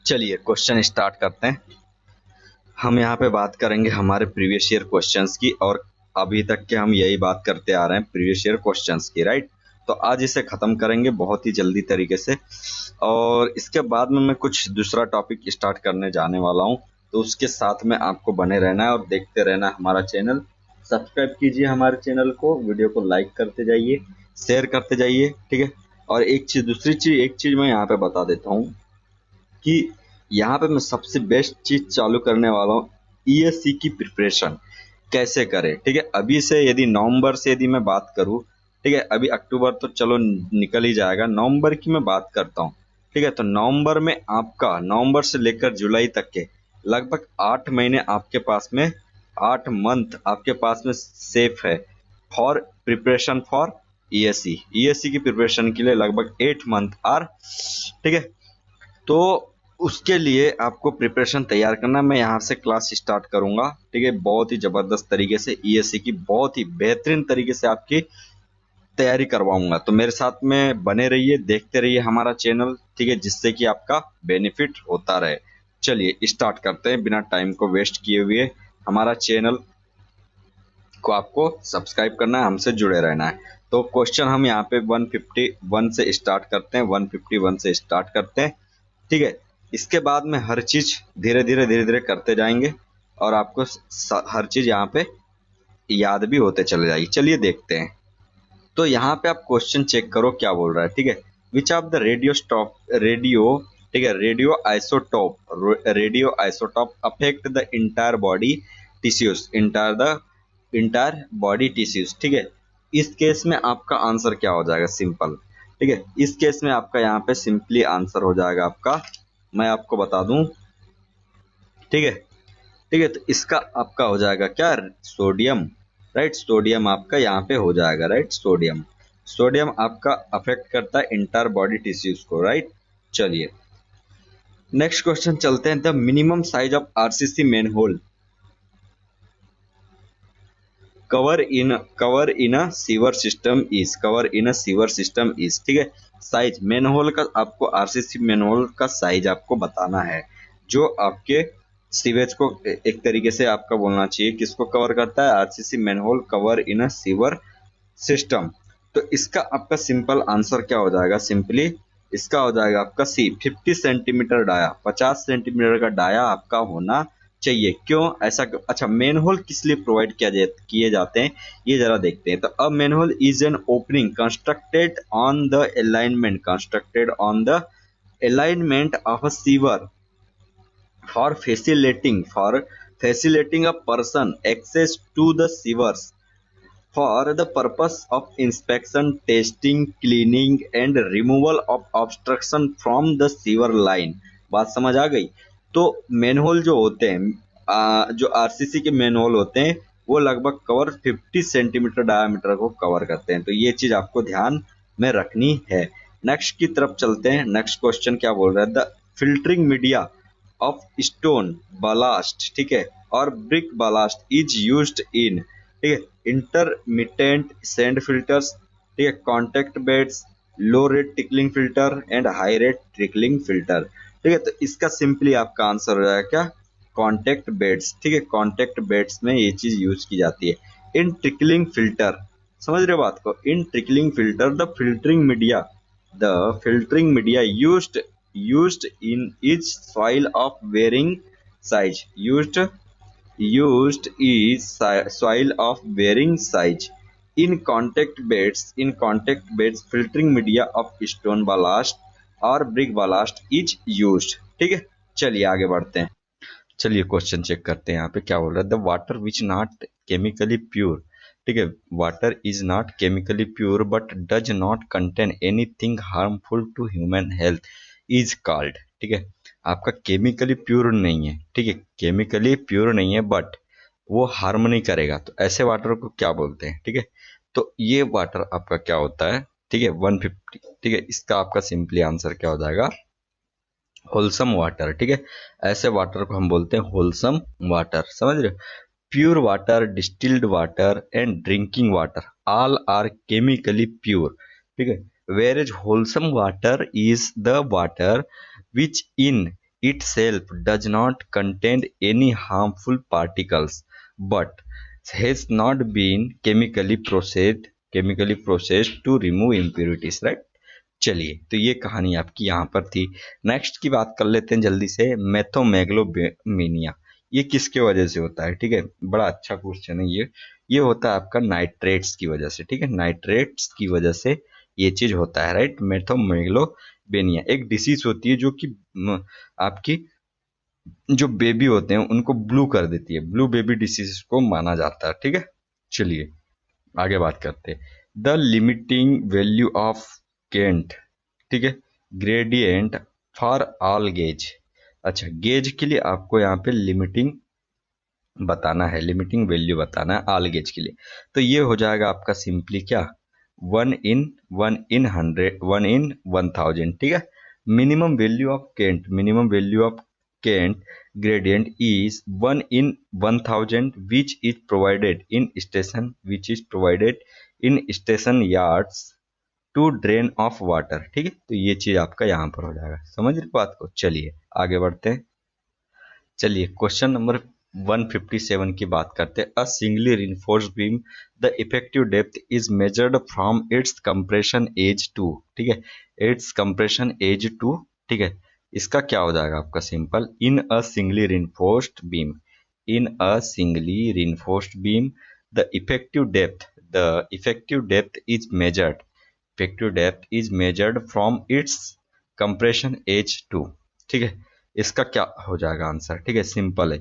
चलिए question start करते हैं। हम यहाँ पे बात करेंगे हमारे प्रीवियस ईयर क्वेश्चंस की, और अभी तक के हम यही बात करते आ रहे हैं प्रीवियस ईयर क्वेश्चंस की, राइट। तो आज इसे खत्म करेंगे बहुत ही जल्दी तरीके से, और इसके बाद में मैं कुछ दूसरा टॉपिक स्टार्ट करने जाने वाला हूँ। तो उसके साथ में आपको बने रहना है और देखते रहना है हमारा चैनल। सब्सक्राइब कीजिए हमारे चैनल को, वीडियो को लाइक करते जाइए, शेयर करते जाइए, ठीक है। और एक चीज मैं यहाँ पे बता देता हूँ कि यहाँ पे मैं सबसे बेस्ट चीज चालू करने वाला हूँ, ईएससी की प्रिपरेशन कैसे करें, ठीक है। अभी से यदि नवंबर से यदि मैं बात करूँ, ठीक है, अभी अक्टूबर तो चलो निकल ही जाएगा, नवंबर की मैं बात करता हूँ, ठीक है। तो नवंबर में आपका, नवंबर से लेकर जुलाई तक के लगभग 8 महीने आपके पास में, 8 मंथ आपके पास में सेफ है for preparation for ESC. ESC की प्रिपरेशन के लिए लगभग 8 मंथ आर, ठीक है। तो उसके लिए आपको प्रिपरेशन तैयार करना, मैं यहाँ से क्लास स्टार्ट करूंगा, ठीक है। बहुत ही जबरदस्त तरीके से ईएससी की बहुत ही बेहतरीन तरीके से आपकी तैयारी करवाऊंगा। तो मेरे साथ में बने रहिए, देखते रहिए हमारा चैनल, ठीक है, जिससे कि आपका बेनिफिट होता रहे। चलिए स्टार्ट करते हैं बिना टाइम को वेस्ट किए हुए। हमारा चैनल को आपको सब्सक्राइब करना है, हमसे जुड़े रहना है। तो क्वेश्चन हम यहाँ पे 151 से स्टार्ट करते हैं, 151 से स्टार्ट करते हैं, ठीक है। इसके बाद में हर चीज धीरे धीरे करते जाएंगे, और आपको हर चीज यहाँ पे याद भी होते चले जाएगी। चलिए देखते हैं। तो यहाँ पे आप क्वेश्चन चेक करो क्या बोल रहा है, ठीक है। विच ऑफ द रेडियो, ठीक है, radio isotope affect the entire body tissues, entire body tissues, ठीक है। इस केस में आपका आंसर क्या हो जाएगा, सिंपल, ठीक है। इस केस में आपका यहाँ पे सिंपली आंसर हो जाएगा आपका, मैं आपको बता दूं, ठीक है, ठीक है। तो इसका आपका हो जाएगा क्या, सोडियम, राइट। सोडियम आपका यहाँ पे हो जाएगा, राइट। सोडियम, सोडियम आपका अफेक्ट करता है इंटर बॉडी टिश्यूज को, राइट। चलिए नेक्स्ट क्वेश्चन चलते हैं। The minimum size of RCC manhole cover in a sewer system is, ठीक है। साइज मेनहोल का, आपको आरसीसी मेनहोल का साइज आपको बताना है, जो आपके सीवेज को एक तरीके से आपका बोलना चाहिए किसको कवर करता है, RCC manhole cover in a sewer system. तो इसका आपका सिंपल आंसर क्या हो जाएगा, सिंपली इसका हो जाएगा आपका सी, 50 सेंटीमीटर डाया, 50 सेंटीमीटर का डाया आपका होना चाहिए। क्यों ऐसा क्यों? अच्छा, मेन होल किस लिए प्रोवाइड किए जाते हैं, ये जरा देखते हैं। तो अब main whole is an opening constructed on the alignment of a sewer for facilitating a person access to the sewers for the purpose of inspection, testing, cleaning and removal of obstruction from the sewer line। बात समझ आ गई। तो manhole जो होते हैं, जो RCC के manhole होते हैं, वो लगभग कवर 50 सेंटीमीटर डायमीटर को कवर करते हैं। तो ये चीज आपको ध्यान में रखनी है। नेक्स्ट की तरफ चलते हैं। नेक्स्ट क्वेश्चन क्या बोल रहा है, the filtering media of stone ballast, ठीक है, और brick ballast is used in, ठीक है, इंटरमिटेंट सैंड फिल्टर्स, ठीक है, contact beds, low rate tickling filter and high rate trickling filter, ठीक है। तो इसका सिंपली आपका आंसर हो जाएगा क्या, कॉन्टेक्ट बेड्स, ठीक है। कॉन्टेक्ट बेड्स में ये चीज यूज की जाती है। इन ट्रिकलिंग फिल्टर, समझ रहे हो बात को, in trickling filter the filtering media used in each soil of varying size soil of varying size in contact beds filtering media of stone ballast और brick ballast is used, ठीक है। चलिए आगे बढ़ते हैं। चलिए क्वेश्चन चेक करते हैं यहाँ पे क्या बोल रहा है, the water which not chemically pure, ठीक है, water is not chemically pure but does not contain anything harmful to human health is called, ठीक है। आपका केमिकली प्योर नहीं है, ठीक है, केमिकली प्योर नहीं है बट वो हार्म नहीं करेगा, तो ऐसे वाटर को क्या बोलते हैं, ठीक है। तो ये वाटर आपका क्या होता है, ठीक है, 150, ठीक है। इसका आपका सिंपली आंसर क्या हो जाएगा, होलसम वाटर, ठीक है। ऐसे वाटर को हम बोलते हैं होलसम वाटर, समझ रहे हो। Pure water, distilled water and drinking water all are chemically pure, ठीक है। Where is wholesome water is the water which in itself does not contain any harmful particles but has not been chemically processed to remove impurities, right? चलिए, तो ये कहानी आपकी यहाँ पर थी। नेक्स्ट की बात कर लेते हैं जल्दी से। मेथोमेगलोबेनिया, ये किसके वजह से होता है? ठीक है, बड़ा अच्छा क्वेश्चन है ये होता है आपका नाइट्रेट्स की वजह से। ठीक है, नाइट्रेट्स की वजह से ये चीज होता है, राइट। मेथोमेगलोबेनिया एक डिसीज होती है जो कि आपकी जो बेबी होते हैं उनको ब्लू कर देती है। ब्लू बेबी डिसीज को माना जाता है। ठीक है, चलिए आगे बात करते हैं। The limiting value of Kent, ठीक है, ग्रेडियंट फॉर ऑल गेज। अच्छा, गेज के लिए आपको यहाँ पे लिमिटिंग बताना है, लिमिटिंग वैल्यू बताना है ऑल गेज के लिए। तो ये हो जाएगा आपका सिंपली क्या, 1/100, 1/1000। ठीक है, minimum value of Kent gradient is 1/1000 which is provided in station yards to drain off water। ठीक है, तो ये चीज आपका यहाँ पर हो जाएगा। समझ रहे बात को? चलिए आगे बढ़ते हैं। चलिए क्वेश्चन नंबर 157 की बात करते हैं। A singly reinforced beam the effective depth is measured from its compression edge to. ठीक है, इट्स कंप्रेशन एज टू। ठीक है, इसका क्या हो जाएगा आपका simple, in a singly reinforced beam, the effective depth is measured from its compression edge to. ठीक है, इसका क्या हो जाएगा आंसर? ठीक है, सिंपल है,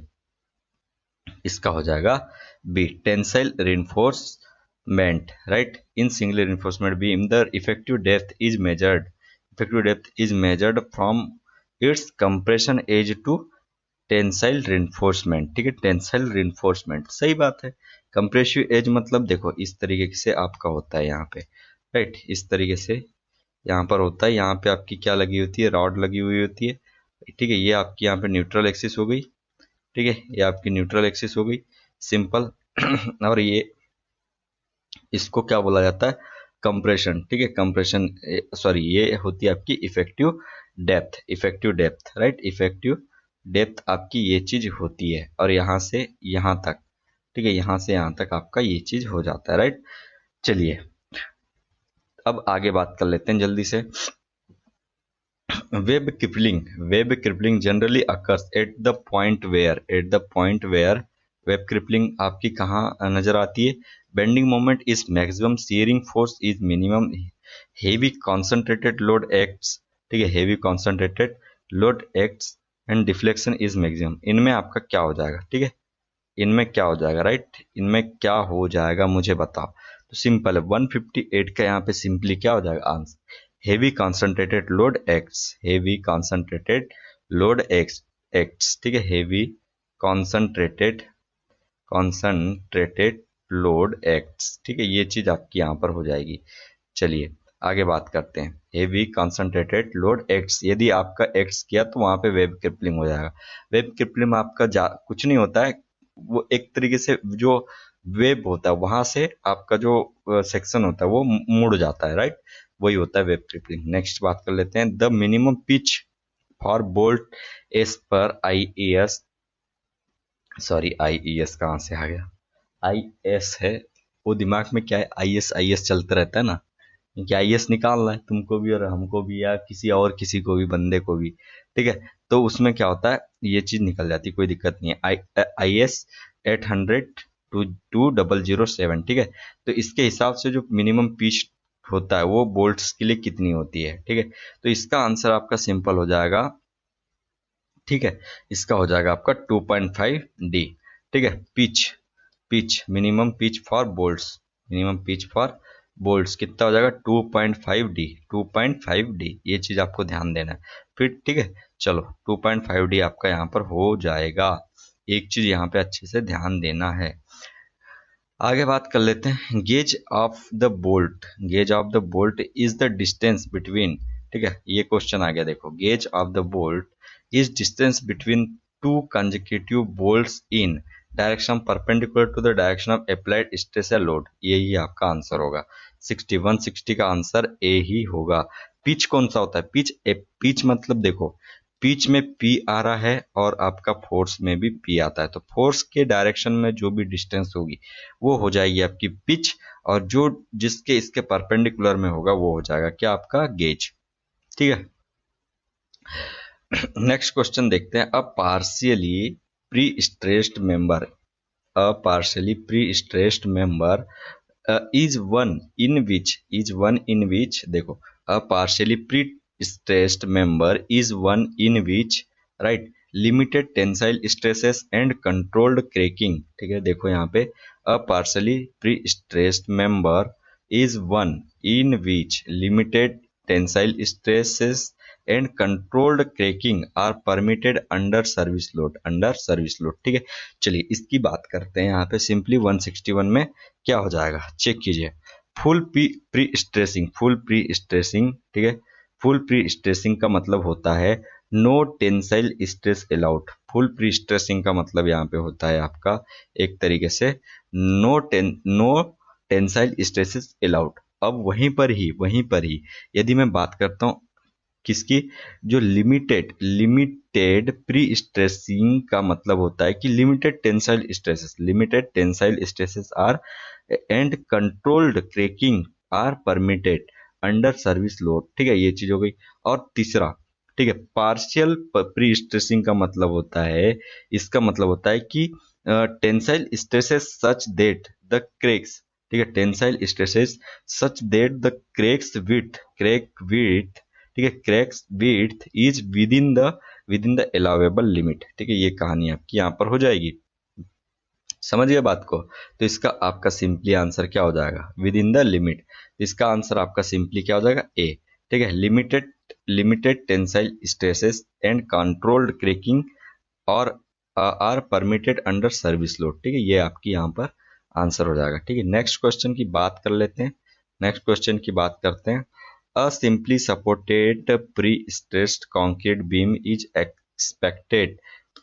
इसका हो जाएगा B, tensile reinforcement, right. In single reinforcement beam the effective depth is measured from its compression edge to tensile reinforcement. ठीक है, टेंसाइल रिइंफोर्समेंट सही बात है। कंप्रेसिव एज मतलब देखो इस तरीके से आपका होता है यहाँ पे, राइट, इस तरीके से यहाँ पर होता है। यहाँ पे आपकी क्या लगी होती है, रॉड लगी हुई होती है। ठीक है, ये आपकी यहाँ पे न्यूट्रल एक्सिस हो गई। ठीक है, ये आपकी न्यूट्रल एक्सिस हो गई, सिंपल। और ये इसको क्या बोला जाता है, कंप्रेशन। ठीक है, कंप्रेशन सॉरी, ये होती है आपकी effective depth, right. Effective depth आपकी ये चीज होती है, और यहाँ से यहाँ तक, ठीक है, यहाँ से यहाँ तक आपका ये चीज हो जाता है, राइट। चलिए अब आगे बात कर लेते हैं जल्दी से। Web crippling generally occurs at the point where web crippling आपकी कहाँ नजर आती है? Bending moment is maximum, shearing force is minimum, heavy concentrated load acts, ठीक है, heavy concentrated load acts and deflection is maximum. इनमें आपका क्या हो जाएगा? ठीक है, इनमें क्या हो जाएगा, राइट, इनमें क्या हो जाएगा मुझे बताओ। तो सिंपल है, 158 का यहाँ पे सिंपली क्या हो जाएगा answer, heavy concentrated load acts, ठीक है, हेवी कॉन्सेंट्रेटेड लोड एक्ट्स। ठीक है, ये चीज आपकी यहाँ पर हो जाएगी। चलिए आगे बात करते हैं। हेवी कॉन्सेंट्रेटेड लोड एक्ट्स, यदि आपका एक्ट्स किया तो वहां पे वेब क्रिपलिंग हो जाएगा। वेब क्रिपलिंग में आपका कुछ नहीं होता है, वो एक तरीके से जो वेब होता है वहां से आपका जो सेक्शन होता है वो मुड़ जाता है, राइट, वही होता है वेब क्रिपलिंग। नेक्स्ट बात कर लेते हैं। The minimum pitch for bolt S पर आईएएस, सॉरी आईईएस कहाँ से आ गया, आईएस है, वो दिमाग में क्या है, आईएस चलता रहता है ना, क्योंकि आईएस निकालना है तुमको भी और हमको भी, या किसी को भी, बंदे को भी। ठीक है, तो उसमें क्या होता है, ये चीज निकल जाती है, कोई दिक्कत नहीं है। आईएस 800-2007। ठीक है, तो इसके हिसाब से जो मिनिमम पिच होता है वो बोल्ट्स के लिए कितनी होती है? ठीक है, तो इसका आंसर आपका सिंपल हो जाएगा। ठीक है, इसका हो जाएगा आपका 2.5 डी। ठीक है, मिनिमम पिच फॉर बोल्ट्स कितना हो जाएगा, 2.5 डी, ये चीज आपको ध्यान देना है फिर। ठीक है, चलो 2.5 डी आपका यहाँ पर हो जाएगा। एक चीज यहाँ पे अच्छे से ध्यान देना है। आगे बात कर लेते हैं। Gauge of the bolt is the distance between, ठीक है, ये क्वेश्चन आ गया देखो। Gauge of the bolt is distance between two consecutive bolts in direction perpendicular to the direction of applied stress या लोड। यही आपका आंसर होगा। 160 का आंसर ए ही होगा। पिच कौन सा होता है? पिच मतलब देखो, पिच में P आ रहा है और आपका फोर्स में भी P आता है, तो फोर्स के डायरेक्शन में जो भी डिस्टेंस होगी वो हो जाएगी आपकी पिच, और जो जिसके इसके परपेंडिकुलर में होगा वो हो जाएगा क्या, आपका गेज। ठीक है, नेक्स्ट क्वेश्चन देखते हैं। अ partially pre-stressed member is one in which देखो, a partially pre-stressed member is one in which, right, limited tensile stresses and controlled cracking। ठीक है, देखो यहाँ पे a partially pre-stressed member is one in which limited tensile stresses and controlled cracking are permitted under service load. ठीक है, चलिए इसकी बात करते हैं। यहाँ पे सिंपली 161 में क्या हो जाएगा, चेक कीजिए। फुल प्री स्ट्रेसिंग, ठीक है, फुल प्री स्ट्रेसिंग का मतलब होता है no tensile stress allowed. Full prestressing का मतलब यहाँ पे होता है आपका एक तरीके से नो टेंसाइल स्ट्रेसेस अलाउड। अब वहीं पर ही यदि मैं बात करता हूँ किसकी, जो लिमिटेड प्री स्ट्रेसिंग का मतलब होता है कि limited tensile stresses are and controlled cracking are permitted under service load. ठीक है, ये चीज हो गई। और तीसरा, ठीक है, पार्शियल प्री स्ट्रेसिंग का मतलब होता है, इसका मतलब होता है कि tensile stresses such that the cracks, ठीक है, tensile stresses such that the cracks width, ठीक है, cracks width is with in the allowable limit. ठीक है, ये कहानी आपकी यहाँ पर हो जाएगी। समझ गए बात को? तो इसका आपका सिंपली आंसर क्या हो जाएगा, विद इन द लिमिट। इसका आंसर आपका सिंपली क्या हो जाएगा, ए। ठीक है, limited tensile stresses and controlled cracking और are permitted under service load. ठीक है, ये आपकी यहाँ पर आंसर हो जाएगा। ठीक है, नेक्स्ट क्वेश्चन की बात कर लेते हैं। नेक्स्ट क्वेश्चन की बात करते हैं। A simply supported pre-stressed concrete beam is expected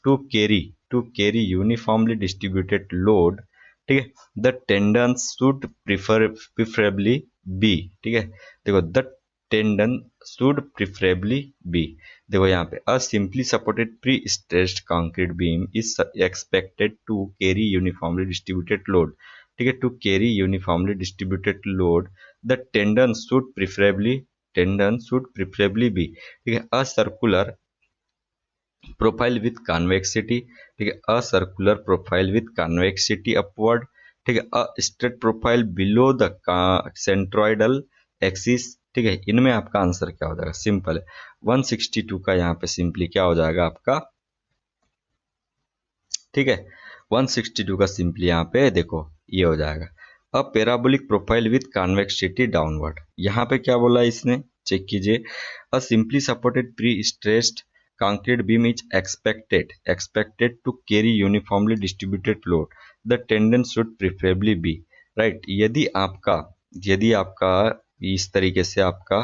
to carry uniformly distributed load। ठीक है, the tendons should preferably be, ठीक है, देखो the tendon should preferably be, देखो यहाँ पे a simply supported pre-stressed concrete beam is expected to carry uniformly distributed load। ठीक है, to carry uniformly distributed load the tendon should preferably be, ठीक है, a circular profile with convexity. ठीक है, a circular profile with convexity upward. ठीक है, a straight profile below the centroidal axis. ठीक है, इनमें आपका आंसर क्या हो जाएगा, सिंपल है 162 का यहाँ पे सिंपली क्या हो जाएगा आपका, ठीक है, 162 का सिंपली यहाँ पे देखो ये हो जाएगा a parabolic profile with convexity downward. यहाँ पे क्या बोला इसने, चेक कीजिए। A simply supported prestressed concrete beam is expected to carry uniformly distributed load the tendon should preferably be, right. यदि आपका इस तरीके से आपका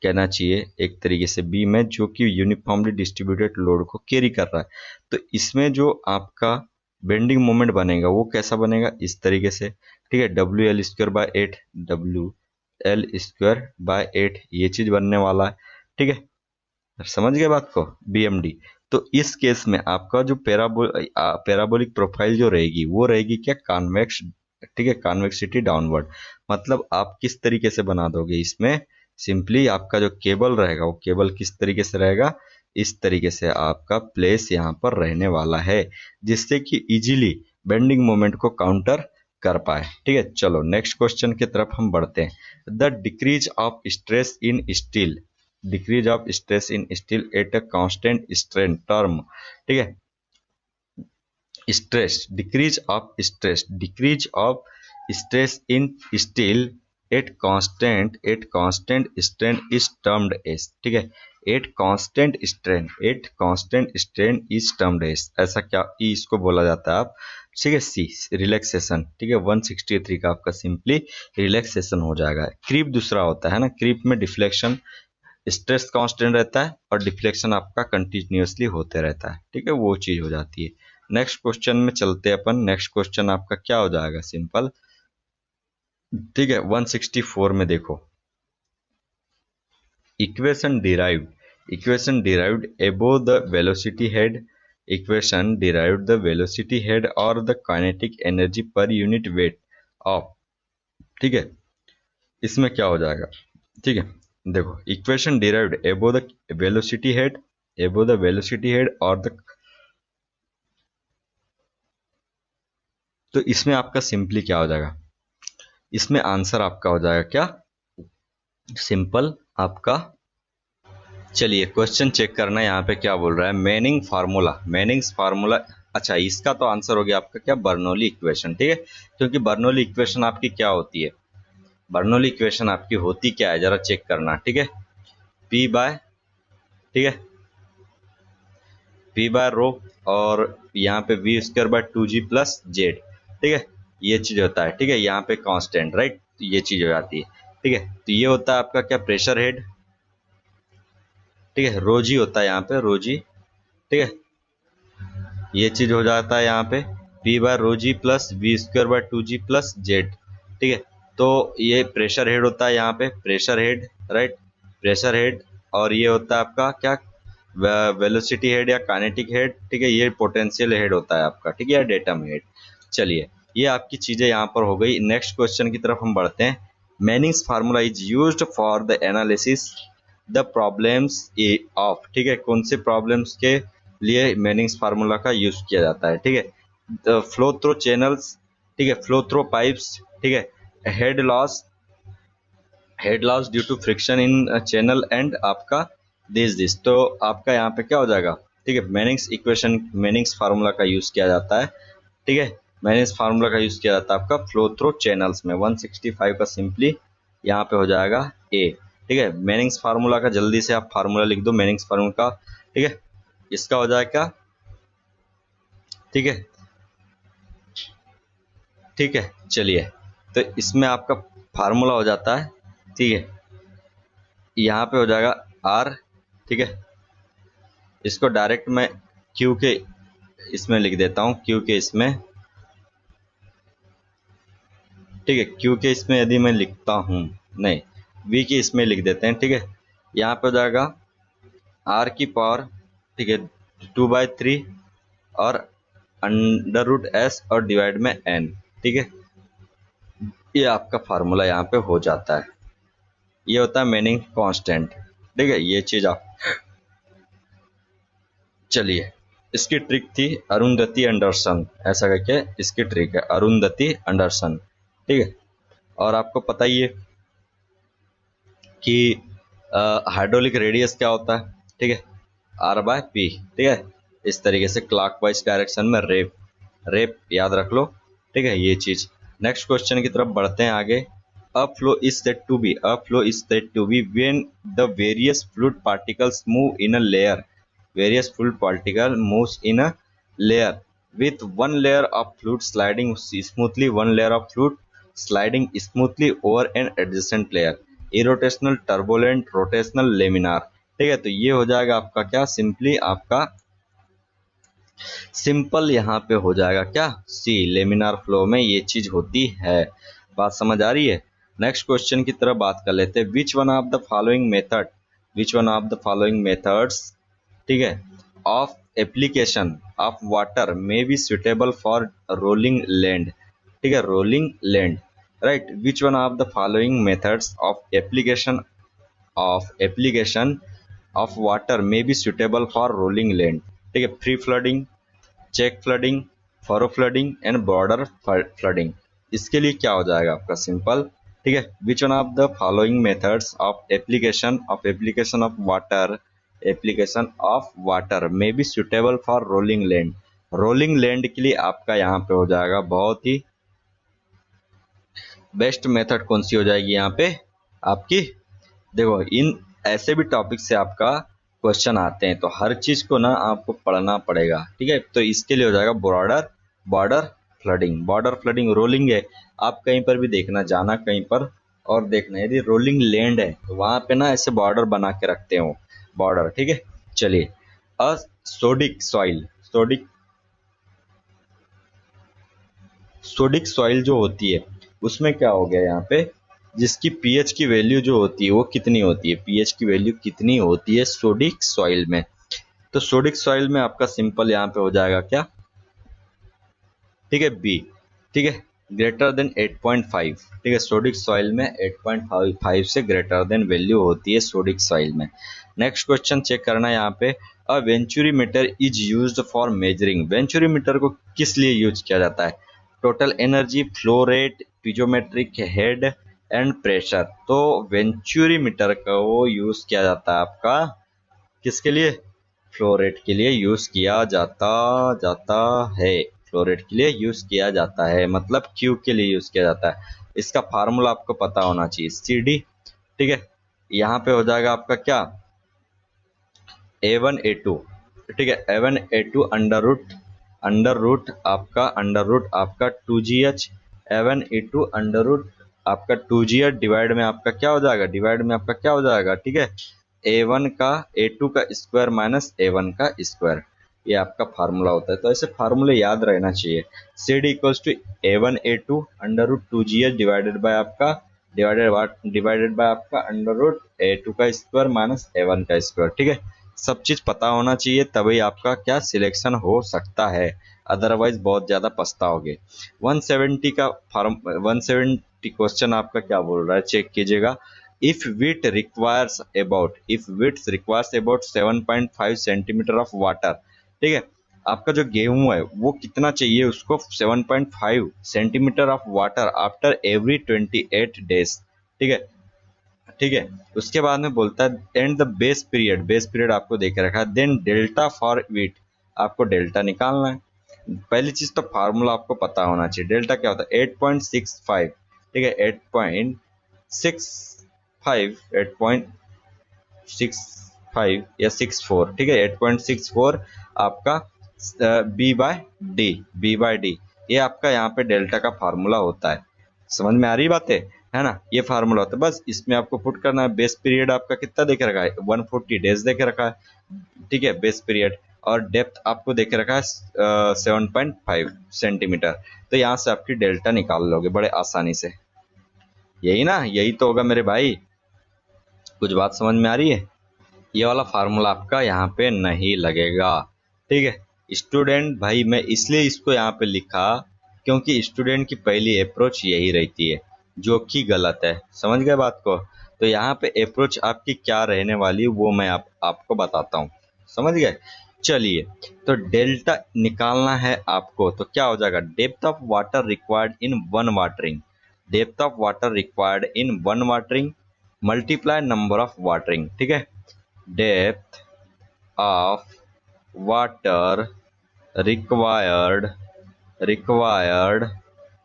कहना चाहिए एक तरीके से बीम है जो कि यूनिफॉर्मली डिस्ट्रीब्यूटेड लोड को कैरी कर रहा है, तो इसमें जो आपका बेंडिंग मोमेंट बनेगा वो कैसा बनेगा, इस तरीके से। ठीक है, WL²/8 WL²/8 ये चीज बनने वाला है। ठीक है, समझ गए बात को, BMD। तो इस केस में आपका जो पैराबोलिक प्रोफाइल जो रहेगी वो रहेगी क्या, कॉन्वेक्स। ठीक है, कॉन्वेक्सिटी डाउनवर्ड। मतलब आप किस तरीके से बना दोगे इसमें, सिंपली आपका जो केबल रहेगा वो केबल किस तरीके से रहेगा, इस तरीके से आपका प्लेस यहाँ पर रहने वाला है, जिससे कि इजीली बेंडिंग मोमेंट को काउंटर कर पाए। ठीक है, चलो नेक्स्ट क्वेश्चन की तरफ हम बढ़ते हैं। The decrease of stress in steel at a constant strain term. ठीक है, decrease of stress in steel at constant strain is termed as. ठीक है, at constant strain is termed as, ऐसा क्या इसको बोला जाता है आप। ठीक है, सी रिलैक्सेशन। ठीक है, 163 का आपका सिंपली रिलैक्सेशन हो जाएगा। क्रीप दूसरा होता है ना, क्रीप में डिफ्लेक्शन, स्ट्रेस कांस्टेंट रहता है और डिफ्लेक्शन आपका कंटिन्यूअसली होते रहता है। ठीक है, वो चीज हो जाती है। नेक्स्ट क्वेश्चन में चलते हैं अपन। नेक्स्ट क्वेश्चन आपका क्या हो जाएगा, सिंपल। ठीक है, 164 में देखो, equation derived equation derived above the velocity head, equation derived the velocity head और the kinetic energy per unit weight of, ठीक है, इसमें क्या हो जाएगा, ठीक है। देखो equation derived above the velocity head, above the velocity head और द, तो इसमें आपका सिंपली क्या हो जाएगा, इसमें आंसर आपका हो जाएगा क्या, सिंपल आपका। चलिए क्वेश्चन चेक करना है यहाँ पे क्या बोल रहा है, मेनिंग फार्मूला, मेनिंग्स फार्मूला। अच्छा इसका तो आंसर हो गया आपका क्या, बर्नौली इक्वेशन, ठीक है। क्योंकि बर्नौली इक्वेशन आपकी क्या होती है, बर्नौली इक्वेशन आपकी होती क्या है जरा चेक करना, ठीक है। पी बाय, ठीक है, पी बाय रो और यहाँ पे V square by 2g plus Z, ठीक है, ये चीज होता है, ठीक है। यहाँ पे कांस्टेंट, राइट, ये चीज हो जाती है, ठीक है। तो ये होता है आपका क्या, प्रेशर हेड, ठीक है, रोजी होता है यहाँ पे, रोजी, ठीक है, ये चीज हो जाता है यहाँ पे P by rho G plus V square by 2g plus Z, ठीक है। तो ये प्रेशर हेड होता है यहाँ पे, pressure head, right, pressure head, और ये होता है आपका क्या, वेलोसिटी हेड या काइनेटिक हेड, ठीक है, ये पोटेंशियल हेड होता है आपका, ठीक है, या डेटम हेड। चलिए ये आपकी चीजें यहाँ पर हो गई। नेक्स्ट क्वेश्चन की तरफ हम बढ़ते हैं। Manning's formula is used for the analysis the problems of, ठीक है, कौन से प्रॉब्लम्स के लिए मैनिंग्स फार्मूला का यूज किया जाता है, ठीक है। फ्लो थ्रो चैनल्स, ठीक है, फ्लो थ्रो पाइप्स, ठीक है, head loss due to friction in channel and आपका दिस, तो आपका यहाँ पे क्या हो जाएगा, ठीक है, मैनिंग्स इक्वेशन, मैनिंग्स फार्मूला का यूज किया जाता है, ठीक है, मैनिंग्स फार्मूला का यूज किया जाता है आपका फ्लो थ्रो चैनल्स में। 165 का सिंपली यहाँ पे हो जाएगा ए, ठीक है। मैनिंग्स फार्मूला का जल्दी से आप फार्मूला लिख दो, मैनिंग्स फार्मूला का, ठीक है, इसका हो जाएगा, ठीक है, ठीक है। चलिए तो इसमें आपका फार्मूला हो जाता है, ठीक है, यहाँ पे हो जाएगा आर, ठीक है, इसको डायरेक्ट मैं क्यू के इसमें लिख देता हूँ, क्यू के इसमें, ठीक है, क्यू के इसमें यदि मैं लिखता हूँ, नहीं वी के इसमें लिख देते हैं, ठीक है। यहाँ पे हो जाएगा आर की पावर, ठीक है, 2/3 और अंडर रूट एस और डिवाइड में एन, ठीक है, ये आपका फार्मूला यहाँ पे हो जाता है। ये होता है मैनिंग कांस्टेंट, ठीक है, ये चीज आप, चलिए इसकी ट्रिक थी अरुंधति एंडरसन, ऐसा करके इसकी ट्रिक है अरुंधति एंडरसन, ठीक है। और आपको पता ही है कि हाइड्रोलिक रेडियस क्या होता है, ठीक है, आर बाय पी, ठीक है, इस तरीके से क्लॉकवाइज डायरेक्शन में रेप, रेप याद रख लो, ठीक है, ये चीज। नेक्स्ट क्वेश्चन की तरफ बढ़ते हैं आगे। A flow is said to be, a flow is said to be when the various fluid particles move in a layer, various fluid particle moves in a layer with one layer of fluid sliding smoothly, one layer of fluid sliding smoothly over an adjacent layer, irrotational, turbulent, rotational, laminar, ठीक है। तो ये हो जाएगा आपका क्या, simply आपका simple यहाँ पे हो जाएगा क्या, सी, लेमिनार फ्लो में ये चीज होती है। बात समझ आ रही है। नेक्स्ट क्वेश्चन की तरफ बात कर लेते हैं। Which one of the following method, which one of the following methods, ठीक है, of application of water may be suitable for rolling land, ठीक है, rolling land, right. Which one of the following methods of application of water may be suitable for rolling land, ठीक है, free flooding, check flooding, furrow flooding and border flooding. इसके लिए क्या हो जाएगा आपका, सिंपल, ठीक है, विच one of the following methods of application of water, application of water may be suitable for rolling land, rolling land के लिए आपका यहाँ पे हो जाएगा बहुत ही बेस्ट मेथड कौन सी हो जाएगी यहाँ पे आपकी। देखो इन ऐसे भी टॉपिक से आपका क्वेश्चन आते हैं, तो हर चीज को ना आपको पढ़ना पड़ेगा, ठीक है। तो इसके लिए हो जाएगा border, border flooding, border flooding rolling है, आप कहीं पर भी देखना, जाना कहीं पर और देखना, यदि रोलिंग लैंड है तो वहां पे ना ऐसे बॉर्डर बना के रखते हो, बॉर्डर, ठीक है। चलिए अ सोडिक सॉइल, सोडिक सॉइल जो होती है उसमें क्या हो गया यहाँ पे, जिसकी पीएच की वैल्यू जो होती है वो कितनी होती है, पीएच की वैल्यू कितनी होती है सोडिक सॉइल में। तो सोडिक सॉइल में आपका सिंपल यहाँ पे हो जाएगा क्या, ठीक है, बी, ठीक है, ग्रेटर देन 8.5, ठीक है, सोडिक सॉइल में 8.5 से ग्रेटर देन वैल्यू होती है सोडिक सॉइल में। नेक्स्ट क्वेश्चन चेक करना है यहाँ पे, a venturimeter is used for measuring, venturimeter को किस लिए यूज किया जाता है, total energy, flow rate, piezometric head and pressure. तो वेंचुरीमीटर को यूज किया जाता है आपका किसके लिए, फ्लो रेट के लिए यूज किया जाता जाता है, फ्लो रेट के लिए यूज किया जाता है, मतलब क्यू के लिए यूज किया जाता है। इसका फार्मूला आपको पता होना चाहिए, सी डी, ठीक है। यहाँ पे हो जाएगा आपका क्या, A1A2, ठीक है, A1A2 अंडर रूट आपका 2GH, A1A2 अंडर रूट आपका 2GH डिवाइड में आपका क्या हो जाएगा, डिवाइड में आपका क्या हो जाएगा, ठीक है, A1 का A2 का स्क्वायर माइनस A1 का स्क्वायर, ये आपका फार्मूला होता है। तो ऐसे फार्मूले याद रहना चाहिए, C D equals to A1A2 under root 2GH divided by आपका अंडर रूट A2 का स्क्वायर माइनस A1 का स्क्वायर, ठीक है। सब चीज पता होना चाहिए तभी आपका क्या सिलेक्शन हो सकता है, अदरवाइज बहुत ज्यादा पछताओगे। 170 का फॉर्म 170 क्वेश्चन आपका क्या बोल रहा है, चेक कीजिएगा। If with requires about 7.5 centimetre of water, ठीक है, आपका जो गेहूं है वो कितना चाहिए उसको, 7.5 centimetre of water after every 28 days, ठीक है, ठीक है। उसके बाद में बोलता है एंड द बेस पीरियड आपको दे के रखा है, देन डेल्टा फॉर वीट, आपको डेल्टा निकालना है। पहली चीज तो फार्मूला आपको पता होना चाहिए, डेल्टा क्या होता है 8.65, ठीक है, 8.65 या 64, ठीक है, 8.64 आपका बी बाय डी, ये आपका यहाँ पे डेल्टा का फार्मूला होता है। समझ में आ रही बात है ना, ये फार्मूला होता है। बस इसमें आपको पुट करना है, बेस पीरियड आपका कितना देके रखा है 140 डेज देके रखा है, ठीक है, बेस पीरियड, और डेप्थ आपको देके रखा है 7.5 सेंटीमीटर। तो यहाँ से आपकी डेल्टा निकाल लोगे बड़े आसानी से, यही ना, यही तो होगा मेरे भाई, कुछ बात समझ में आ रही है। ये वाला फार्मूला आपका यहाँ पे नहीं लगेगा, ठीक है। स्टूडेंट भाई मैं इसलिए इसको यहाँ पे लिखा क्योंकि स्टूडेंट की पहली अप्रोच यही रहती है जो कि गलत है, समझ गए बात को। तो यहाँ पे अप्रोच आपकी क्या रहने वाली वो मैं आपको बताता हूँ, समझ गए। चलिए, तो डेल्टा निकालना है आपको, तो क्या हो जाएगा, depth of water required in one watering, depth of water required in one watering multiply number of watering, ठीक है, depth of water required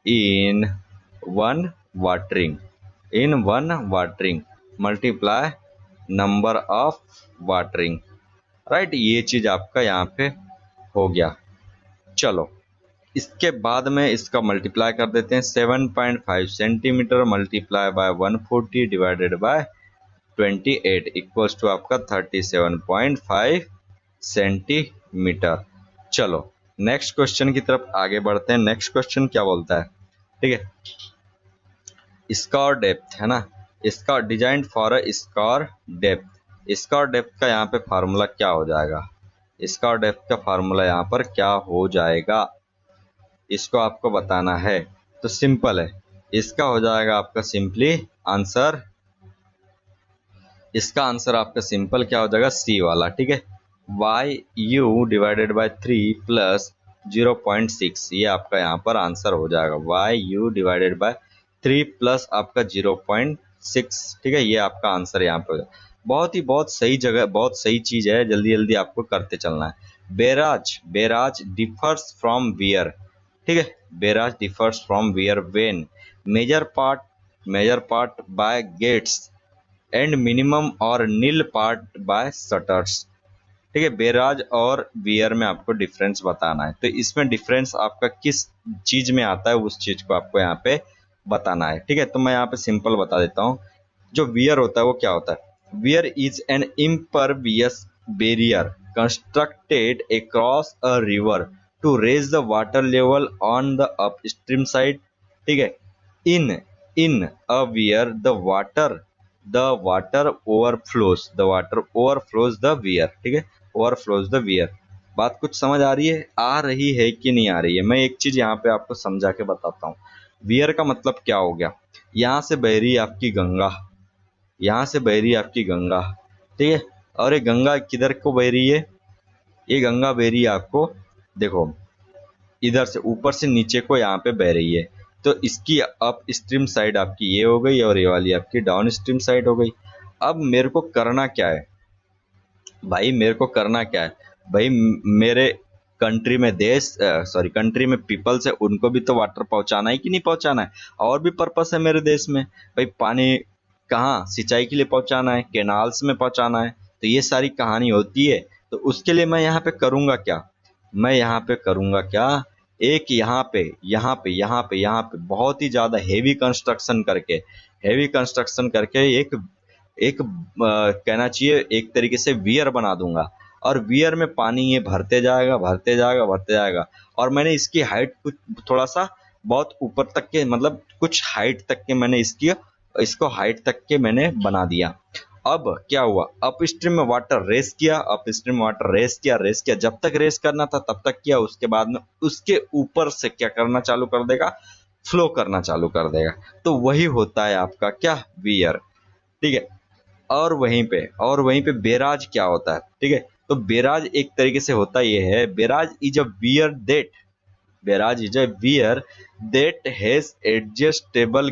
in one watering multiply number of watering, right, ये चीज आपका यहाँ पे हो गया। चलो इसके बाद में इसका मल्टीप्लाई कर देते हैं, 7.5 centimetre multiply by 140 divided by 28 equals to आपका 37.5 सेंटीमीटर। चलो नेक्स्ट क्वेश्चन की तरफ आगे बढ़ते हैं। नेक्स्ट क्वेश्चन क्या बोलता है, ठीक है, स्कोर डेप्थ है ना, इसका design for a score depth, score depth का यहाँ पे फार्मूला क्या हो जाएगा, स्कोर डेप्थ का फार्मूला यहाँ पर क्या हो जाएगा, इसको आपको बताना है। तो सिंपल है, इसका हो जाएगा आपका सिंपली आंसर, इसका आंसर आपका सिंपल क्या हो जाएगा, सी वाला, ठीक है, why you divided by 3 plus 0.6, ये आपका यहाँ पर आंसर हो जाएगा, why you divided by 3 plus आपका 0.6, ठीक है, ये आपका आंसर यहाँ पे हो जाएगा। बहुत सही जगह, बहुत सही चीज है, जल्दी जल्दी आपको करते चलना है। बेराज डिफर्स फ्रॉम वियर, ठीक है, barrage differs from weir when major part by gates and minimum or nil part by shutters, ठीक है, बेराज और वियर में आपको डिफरेंस बताना है। तो इसमें डिफरेंस आपका किस चीज में आता है उस चीज को आपको यहाँ पे बताना है, ठीक है। तो मैं यहाँ पे सिंपल बता देता हूँ, जो वियर होता है वो क्या होता है, weir is an impervious barrier constructed across a river to raise the water level on the upstream side, ठीक है, in in a weir the water overflows the weir, ठीक है, ओवरफ्लोज द वियर। बात कुछ समझ आ रही है कि नहीं आ रही है? मैं एक चीज यहाँ पे आपको समझा के बताता हूँ। वियर का मतलब क्या हो गया, यहाँ से बह रही है आपकी गंगा, यहाँ से बह रही है आपकी गंगा, ठीक है। और ये गंगा किधर को बह रही है? ये गंगा बह रही है आपको, देखो इधर से ऊपर से नीचे को यहाँ पे बह रही है। तो इसकी अप स्ट्रीम साइड आपकी ये हो गई और ये वाली आपकी डाउन स्ट्रीम साइड हो गई। अब मेरे को करना क्या है भाई, मेरे को करना क्या है भाई, मेरे कंट्री में कंट्री में पीपल्स है, उनको भी तो वाटर पहुंचाना है कि नहीं पहुंचाना है? और भी पर्पस है मेरे देश में भाई, पानी कहाँ सिंचाई के लिए पहुंचाना है, कैनाल्स में पहुंचाना है, तो ये सारी कहानी होती है। तो उसके लिए मैं यहाँ पे करूंगा क्या, मैं यहाँ पे करूंगा क्या, एक यहाँ पे बहुत ही ज्यादा हेवी कंस्ट्रक्शन करके एक एक कहना चाहिए एक तरीके से वियर बना दूंगा। और वियर में पानी ये भरते जाएगा। और मैंने इसकी हाइट कुछ थोड़ा सा बहुत ऊपर तक के, मतलब कुछ हाइट तक के मैंने इसको हाइट तक के मैंने बना दिया। अब क्या हुआ, अपस्ट्रीम में वाटर रेस किया, जब तक रेस करना था तब तक किया। उसके बाद में उसके ऊपर से क्या करना चालू कर देगा, फ्लो करना चालू कर देगा। तो वही होता है आपका क्या, वियर, ठीक है। और वहीं पे बेराज क्या होता है, ठीक है। तो बेराज एक तरीके से होता ये है, barrage is a weir that has adjustable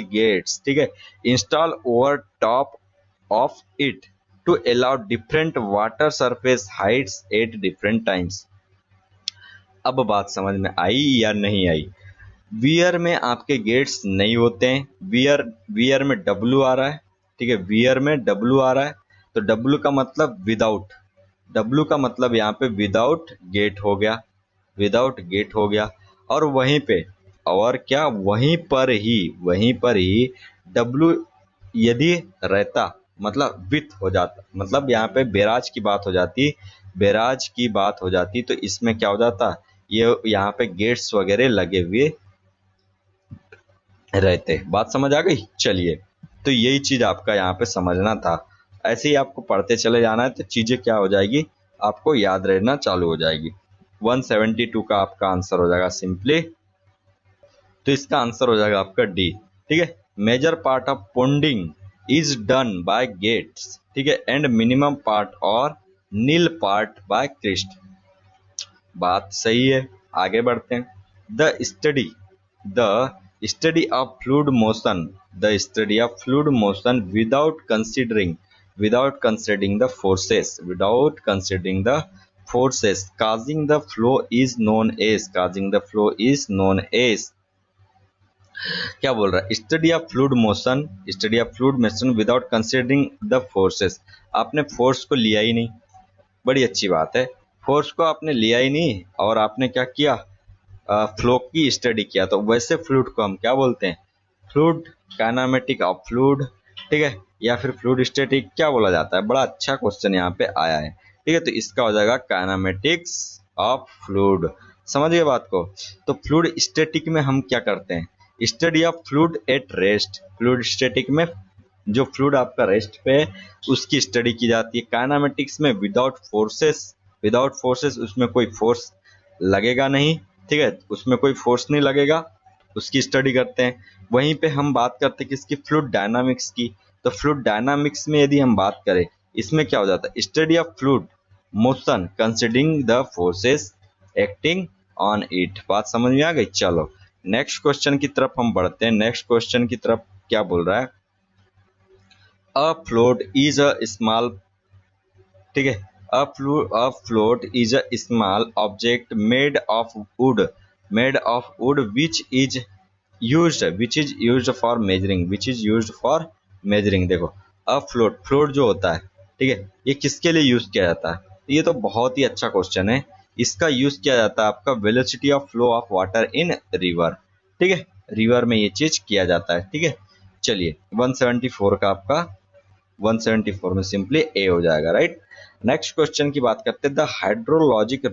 gates, ठीक है, install over top of it to allow different water surface heights at different times. अब बात समझ में आई या नहीं आई? वियर में आपके गेट्स नहीं होते हैं, वियर में डब्लू आ रहा है, ठीक है, वियर में डब्लू आ रहा है। तो डब्लू का मतलब विदाउट, डब्लू का मतलब यहाँ पे विदाउट गेट हो गया, और वहीं पे और क्या, वहीं पर ही डब्लू यदि रहता मतलब विथ हो जाता, मतलब यहाँ पे बैराज की बात हो जाती तो इसमें क्या हो जाता, ये यहाँ पे गेट्स वगैरह लगे हुए रहते। बात समझ आ गई? चलिए, तो यही चीज आपका यहाँ पे समझना था। ऐसे ही आपको पढ़ते चले जाना है तो चीजें क्या हो जाएगी, आपको याद रहना चालू हो जाएगी। 172 का आपका आंसर हो जाएगा सिंपली, तो इसका आंसर हो जाएगा आपका डी, ठीक है। Major part of ponding is done by gates, ठीक है, एंड मिनिमम पार्ट और नील पार्ट बाय क्रिस्ट। बात सही है, आगे बढ़ते हैं। The study of fluid motion, without considering the forces causing the flow is known as क्या बोल रहा है, study of fluid motion without considering the forces. आपने फोर्स को लिया ही नहीं, बड़ी अच्छी बात है, फोर्स को आपने लिया ही नहीं और आपने क्या किया, फ्लो की स्टडी किया। तो वैसे फ्लूइड को हम क्या बोलते हैं, फ्लूइड काइनेमेटिक ऑफ फ्लूइड, ठीक है, या फिर फ्लूइड स्टैटिक क्या बोला जाता है। बड़ा अच्छा क्वेश्चन यहाँ पे आया है, ठीक है। तो इसका हो जाएगा काइनेमेटिक्स ऑफ फ्लूइड। समझ गए बात को? तो फ्लूइड स्टैटिक में हम क्या करते हैं, study of fluid at rest. Fluid static में जो फ्लूइड आपका रेस्ट पे है उसकी स्टडी की जाती है। काइनेमेटिक्स में विदाउट फोर्सेस उसमें कोई फोर्स लगेगा नहीं, ठीक है, उसमें कोई फोर्स नहीं लगेगा, उसकी स्टडी करते हैं। वहीं पे हम बात करते हैं किसकी, फ्लूइड डायनामिक्स की। तो फ्लूइड डायनामिक्स में यदि हम बात करें, इसमें क्या हो जाता है, study of fluid motion considering the forces acting on it. बात समझ में आ गई? चलो नेक्स्ट क्वेश्चन की तरफ हम बढ़ते हैं। नेक्स्ट क्वेश्चन की तरफ क्या बोल रहा है, अ फ्लोट इज अ स्मॉल, ठीक है, a float is a small object made of wood which is used for measuring। देखो a float जो होता है, ठीक है, ये किसके लिए यूज किया जाता है? ये तो बहुत ही अच्छा क्वेश्चन है। इसका यूज किया जाता है आपका velocity of flow of water in river, ठीक है, रिवर में ये चीज किया जाता है, ठीक है। चलिए 174 का आपका 174 में सिंपली ए हो जाएगा, राइट। नेक्स्ट क्वेश्चन की बात करते हैं, the hydrologic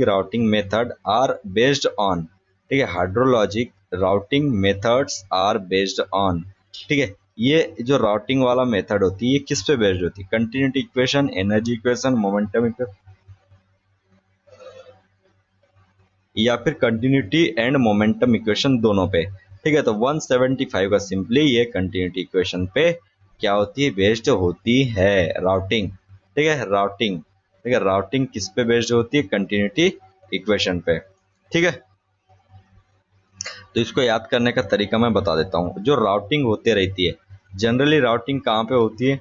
routing method are based on, ठीक है, hydrologic routing methods are based on. ठीक है, ये जो राउटिंग वाला मेथड होती है ये किस पे बेस्ड होती है? Continuity equation, energy equation, momentum equation, या फिर कंटिन्यूटी एंड मोमेंटम इक्वेशन दोनों पे। ठीक है, तो 175 का सिंपली ये कंटिन्यूटी इक्वेशन पे क्या होती है? बेस्ड होती है राउटिंग। ठीक है, राउटिंग। ठीक है, राउटिंग किस पे बेस्ड होती है? कंटिन्यूटी इक्वेशन पे। ठीक है, तो इसको याद करने का तरीका मैं बता देता हूँ। जो राउटिंग होती रहती है, जनरली राउटिंग कहाँ पे होती है?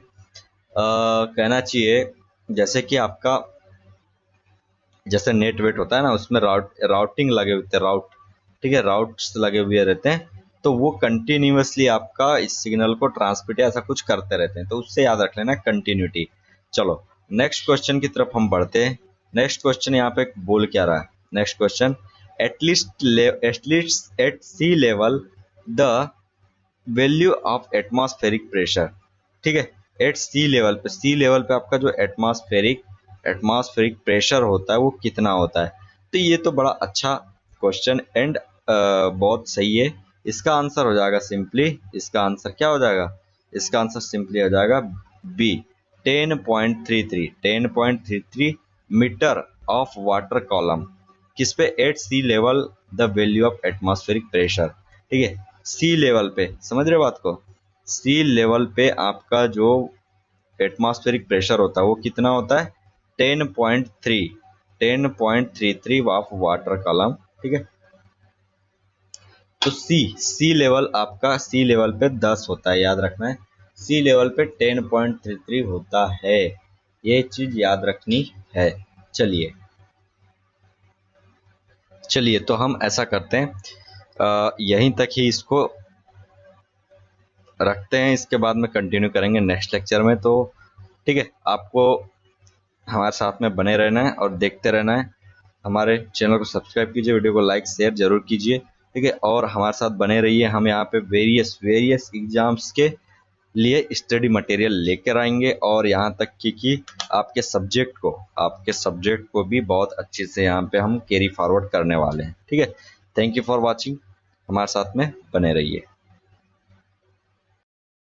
कहना चाहिए जैसे कि आपका जैसे नेट वेट होता है ना, उसमें राउटिंग लगे होते हैं, राउट। ठीक है, राउट्स लगे हुए रहते हैं, तो वो कंटिन्यूअसली आपका इस सिग्नल को ट्रांसमिट ऐसा कुछ करते रहते हैं, तो उससे याद रख लेना कंटिन्यूटी। चलो नेक्स्ट क्वेश्चन की तरफ हम बढ़ते हैं। नेक्स्ट क्वेश्चन यहाँ पे बोल क्या रहा है? Next question, at least at sea level the value of atmospheric pressure. ठीक है, एट सी लेवल पे, सी लेवल पे आपका जो एटमॉस्फेरिक प्रेशर होता है वो कितना होता है? तो ये तो बड़ा अच्छा क्वेश्चन एंड बहुत सही है। इसका आंसर हो जाएगा सिंपली, इसका आंसर क्या हो जाएगा? इसका आंसर सिंपली हो जाएगा B, 10.33 metre of water column. किस पे? At sea level the value of atmospheric pressure. ठीक है, सी लेवल पे, समझ रहे हो बात को? सी लेवल पे आपका जो एटमॉस्फेरिक प्रेशर होता है वो कितना होता है? 10.33 ऑफ वाटर कॉलम। ठीक है, तो सी लेवल आपका, सी लेवल पे 10 होता है, याद रखना है। सी लेवल पे 10.33 होता है, ये चीज याद रखनी है। चलिए तो हम ऐसा करते हैं, यहीं तक ही इसको रखते हैं, इसके बाद में कंटिन्यू करेंगे नेक्स्ट लेक्चर में। तो ठीक है, आपको हमारे साथ में बने रहना है और देखते रहना है। हमारे चैनल को सब्सक्राइब कीजिए, वीडियो को लाइक शेयर जरूर कीजिए। ठीक है, और हमारे साथ बने रहिए। हम यहाँ पे वेरियस एग्जाम्स के लिए स्टडी मटेरियल लेकर आएंगे, और यहाँ तक कि आपके सब्जेक्ट को भी बहुत अच्छे से यहाँ पे हम कैरी फॉरवर्ड करने वाले हैं। ठीक है, थैंक यू फॉर वॉचिंग, हमारे साथ में बने रहिए।